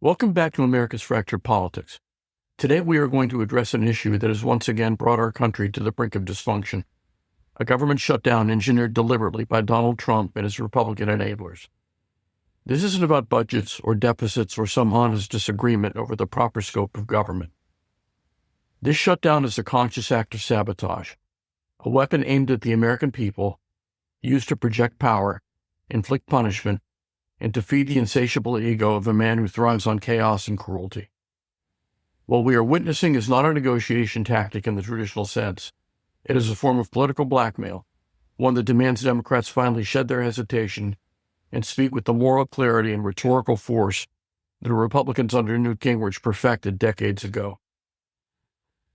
Welcome back to America's Fractured Politics. Today we are going to address an issue that has once again brought our country to the brink of dysfunction. A government shutdown engineered deliberately by Donald Trump and his Republican enablers. This isn't about budgets or deficits or some honest disagreement over the proper scope of government. This shutdown is a conscious act of sabotage, a weapon aimed at the American people, used to project power, inflict punishment, and to feed the insatiable ego of a man who thrives on chaos and cruelty. What we are witnessing is not a negotiation tactic in the traditional sense. It is a form of political blackmail, one that demands Democrats finally shed their hesitation and speak with the moral clarity and rhetorical force that Republicans under Newt Gingrich perfected decades ago.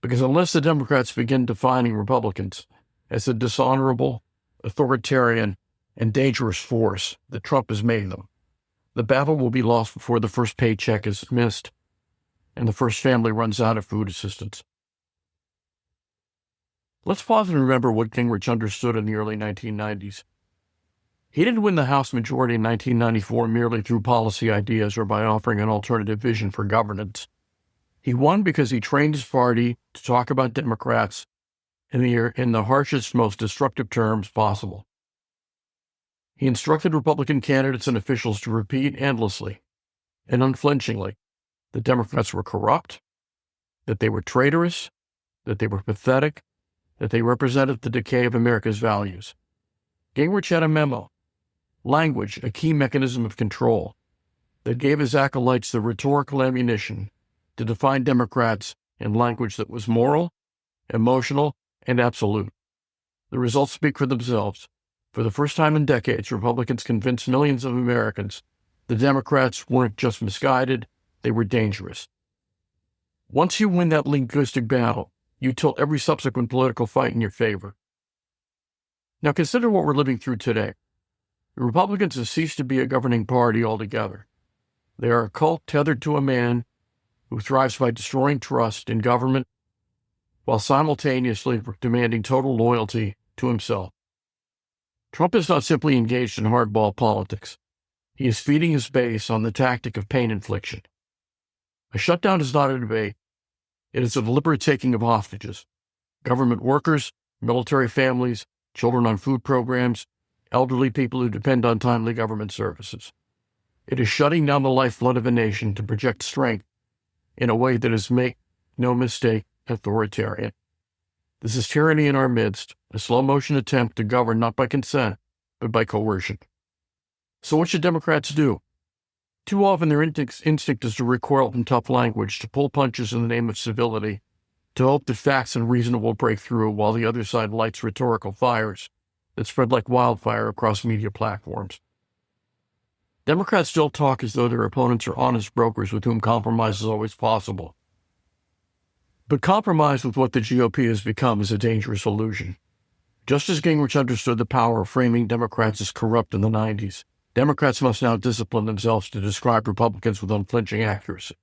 Because unless the Democrats begin defining Republicans as a dishonorable, authoritarian, and dangerous force that Trump has made them, the battle will be lost before the first paycheck is missed and the first family runs out of food assistance. Let's pause and remember what Gingrich understood in the early 1990s. He didn't win the House majority in 1994 merely through policy ideas or by offering an alternative vision for governance. He won because he trained his party to talk about Democrats in the harshest, most destructive terms possible. He instructed Republican candidates and officials to repeat endlessly and unflinchingly that Democrats were corrupt, that they were traitorous, that they were pathetic, that they represented the decay of America's values. Gingrich had a memo, language, a key mechanism of control, that gave his acolytes the rhetorical ammunition to define Democrats in language that was moral, emotional, and absolute. The results speak for themselves. For the first time in decades, Republicans convinced millions of Americans the Democrats weren't just misguided, they were dangerous. Once you win that linguistic battle, you tilt every subsequent political fight in your favor. Now consider what we're living through today. The Republicans have ceased to be a governing party altogether. They are a cult tethered to a man who thrives by destroying trust in government while simultaneously demanding total loyalty to himself. Trump is not simply engaged in hardball politics. He is feeding his base on the tactic of pain infliction. A shutdown is not a debate. It is a deliberate taking of hostages. Government workers, military families, children on food programs, elderly people who depend on timely government services. It is shutting down the lifeblood of a nation to project strength in a way that is, make no mistake, authoritarian. This is tyranny in our midst, a slow-motion attempt to govern not by consent, but by coercion. So what should Democrats do? Too often their instinct is to recoil from tough language, to pull punches in the name of civility, to hope that facts and reason will break through while the other side lights rhetorical fires that spread like wildfire across media platforms. Democrats still talk as though their opponents are honest brokers with whom compromise is always possible. But compromise with what the GOP has become is a dangerous illusion. Just as Gingrich understood the power of framing Democrats as corrupt in the 90s, Democrats must now discipline themselves to describe Republicans with unflinching accuracy.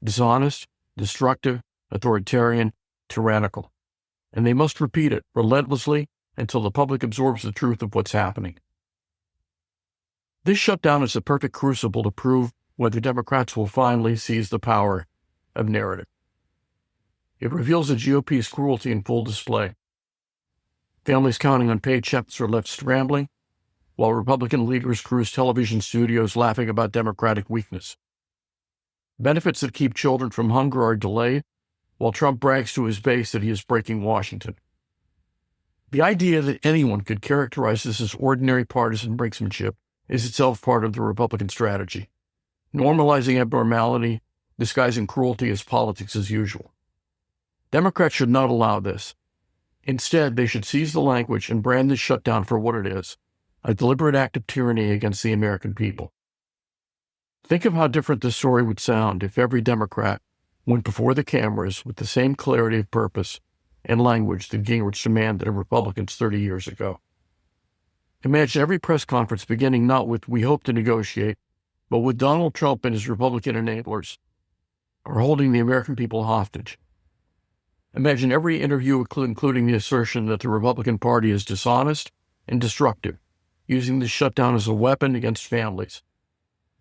Dishonest, destructive, authoritarian, tyrannical. And they must repeat it relentlessly until the public absorbs the truth of what's happening. This shutdown is a perfect crucible to prove whether Democrats will finally seize the power of narrative. It reveals the GOP's cruelty in full display. Families counting on paychecks are left scrambling, while Republican leaders cruise television studios laughing about Democratic weakness. Benefits that keep children from hunger are delayed, while Trump brags to his base that he is breaking Washington. The idea that anyone could characterize this as ordinary partisan brinksmanship is itself part of the Republican strategy, normalizing abnormality, disguising cruelty as politics as usual. Democrats should not allow this. Instead, they should seize the language and brand this shutdown for what it is, a deliberate act of tyranny against the American people. Think of how different this story would sound if every Democrat went before the cameras with the same clarity of purpose and language that Gingrich demanded of Republicans 30 years ago. Imagine every press conference beginning not with "we hope to negotiate," but with Donald Trump and his Republican enablers are holding the American people hostage. Imagine every interview including the assertion that the Republican Party is dishonest and destructive, using the shutdown as a weapon against families.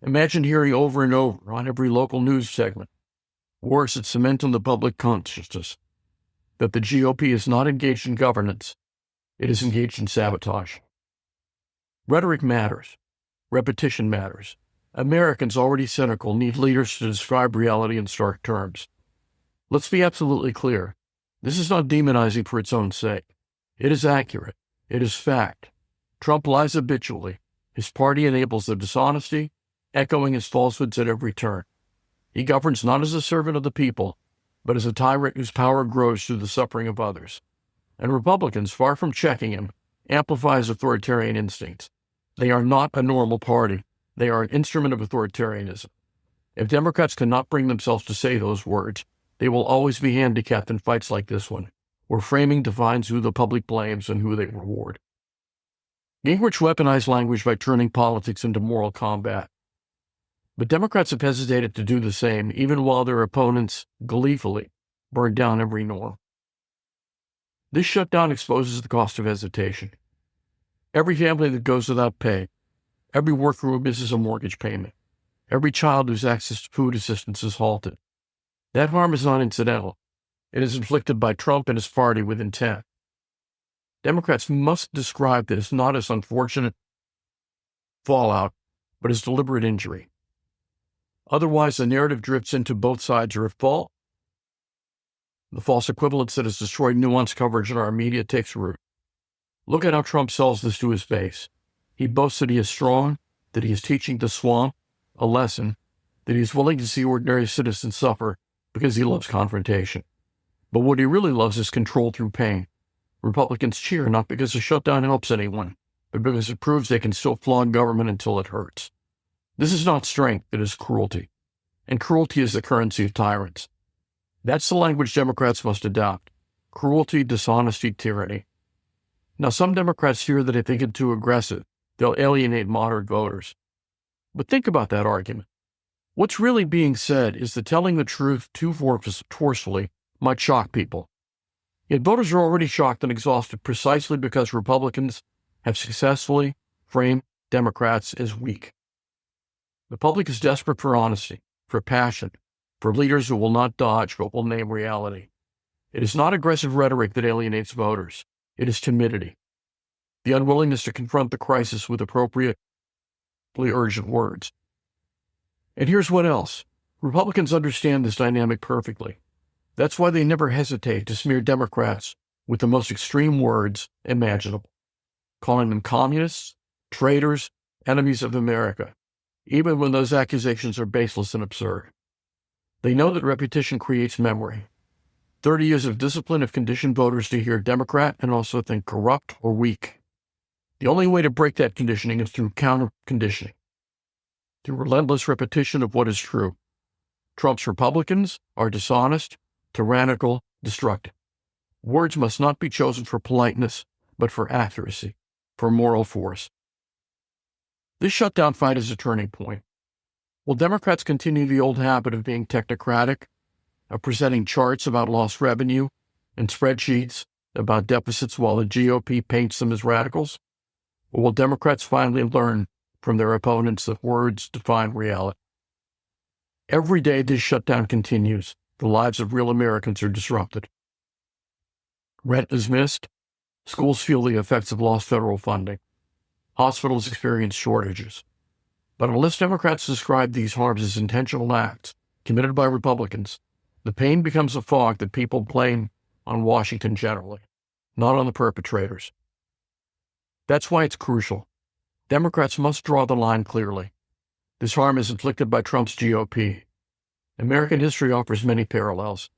Imagine hearing over and over on every local news segment words that cement in the public consciousness that the GOP is not engaged in governance, it is engaged in sabotage. Rhetoric matters. Repetition matters. Americans already cynical need leaders to describe reality in stark terms. Let's be absolutely clear. This is not demonizing for its own sake. It is accurate. It is fact. Trump lies habitually. His party enables the dishonesty, echoing his falsehoods at every turn. He governs not as a servant of the people, but as a tyrant whose power grows through the suffering of others. And Republicans, far from checking him, amplify his authoritarian instincts. They are not a normal party. They are an instrument of authoritarianism. If Democrats cannot bring themselves to say those words, they will always be handicapped in fights like this one, where framing defines who the public blames and who they reward. Gingrich weaponized language by turning politics into moral combat. But Democrats have hesitated to do the same, even while their opponents gleefully burn down every norm. This shutdown exposes the cost of hesitation. Every family that goes without pay, every worker who misses a mortgage payment, every child whose access to food assistance is halted. That harm is not incidental. It is inflicted by Trump and his party with intent. Democrats must describe this not as unfortunate fallout, but as deliberate injury. Otherwise, the narrative drifts into both sides are at fault. The false equivalence that has destroyed nuanced coverage in our media takes root. Look at how Trump sells this to his base. He boasts that he is strong, that he is teaching the swamp a lesson, that he is willing to see ordinary citizens suffer because he loves confrontation. But what he really loves is control through pain. Republicans cheer not because the shutdown helps anyone, but because it proves they can still flog government until it hurts. This is not strength, it is cruelty. And cruelty is the currency of tyrants. That's the language Democrats must adopt. Cruelty, dishonesty, tyranny. Now, some Democrats fear that if they get too aggressive, they'll alienate moderate voters. But think about that argument. What's really being said is that telling the truth too forcefully might shock people. Yet voters are already shocked and exhausted precisely because Republicans have successfully framed Democrats as weak. The public is desperate for honesty, for passion, for leaders who will not dodge but will name reality. It is not aggressive rhetoric that alienates voters. It is timidity, the unwillingness to confront the crisis with appropriately urgent words. And here's what else. Republicans understand this dynamic perfectly. That's why they never hesitate to smear Democrats with the most extreme words imaginable, calling them communists, traitors, enemies of America, even when those accusations are baseless and absurd. They know that repetition creates memory. 30 years of discipline have conditioned voters to hear Democrat and also think corrupt or weak. The only way to break that conditioning is through counter-conditioning, through relentless repetition of what is true. Trump's Republicans are dishonest, tyrannical, destructive. Words must not be chosen for politeness, but for accuracy, for moral force. This shutdown fight is a turning point. Will Democrats continue the old habit of being technocratic, of presenting charts about lost revenue and spreadsheets about deficits while the GOP paints them as radicals? Or will Democrats finally learn from their opponents that words define reality? Every day this shutdown continues, the lives of real Americans are disrupted. Rent is missed. Schools feel the effects of lost federal funding. Hospitals experience shortages. But unless Democrats describe these harms as intentional acts committed by Republicans, the pain becomes a fog that people blame on Washington generally, not on the perpetrators. That's why it's crucial. Democrats must draw the line clearly. This harm is inflicted by Trump's GOP. American history offers many parallels.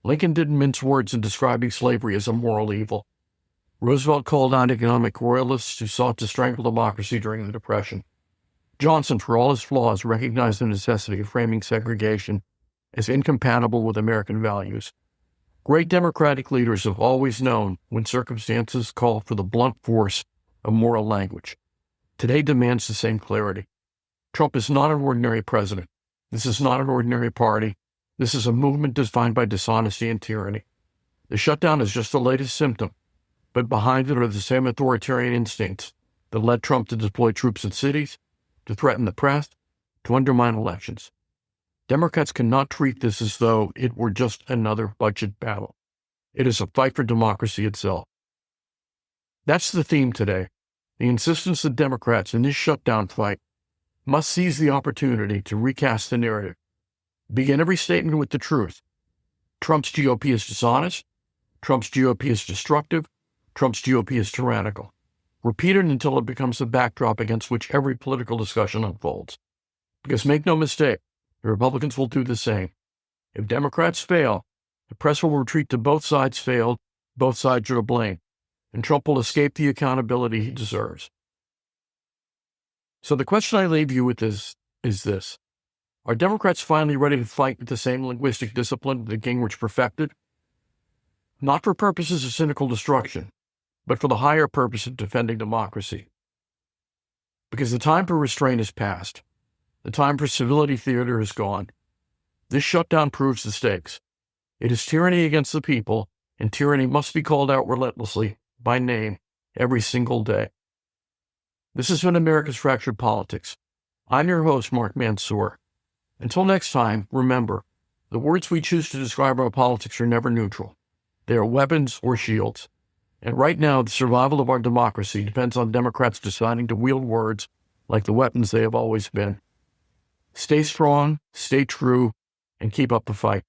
Lincoln didn't mince words in describing slavery as a moral evil. Roosevelt called out economic royalists who sought to strangle democracy during the Depression. Johnson, for all his flaws, recognized the necessity of framing segregation as incompatible with American values. Great Democratic leaders have always known when circumstances call for the blunt force of moral language. Today demands the same clarity. Trump is not an ordinary president. This is not an ordinary party. This is a movement defined by dishonesty and tyranny. The shutdown is just the latest symptom, but behind it are the same authoritarian instincts that led Trump to deploy troops in cities, to threaten the press, to to undermine elections. Democrats cannot treat this as though it were just another budget battle. It is a fight for democracy itself. That's the theme today. The insistence that Democrats in this shutdown fight must seize the opportunity to recast the narrative. Begin every statement with the truth. Trump's GOP is dishonest. Trump's GOP is destructive. Trump's GOP is tyrannical. Repeat it until it becomes the backdrop against which every political discussion unfolds. Because make no mistake, the Republicans will do the same. If Democrats fail, the press will retreat to both sides failed, both sides are to blame, and Trump will escape the accountability he deserves. So the question I leave you with is this. Are Democrats finally ready to fight with the same linguistic discipline that Gingrich perfected? Not for purposes of cynical destruction, but for the higher purpose of defending democracy. Because the time for restraint is past. The time for civility theater is gone. This shutdown proves the stakes. It is tyranny against the people, and tyranny must be called out relentlessly, by name, every single day. This has been America's Fractured Politics. I'm your host, Mark Mansour. Until next time, remember, the words we choose to describe our politics are never neutral. They are weapons or shields. And right now, the survival of our democracy depends on Democrats deciding to wield words like the weapons they have always been. Stay strong, stay true, and keep up the fight.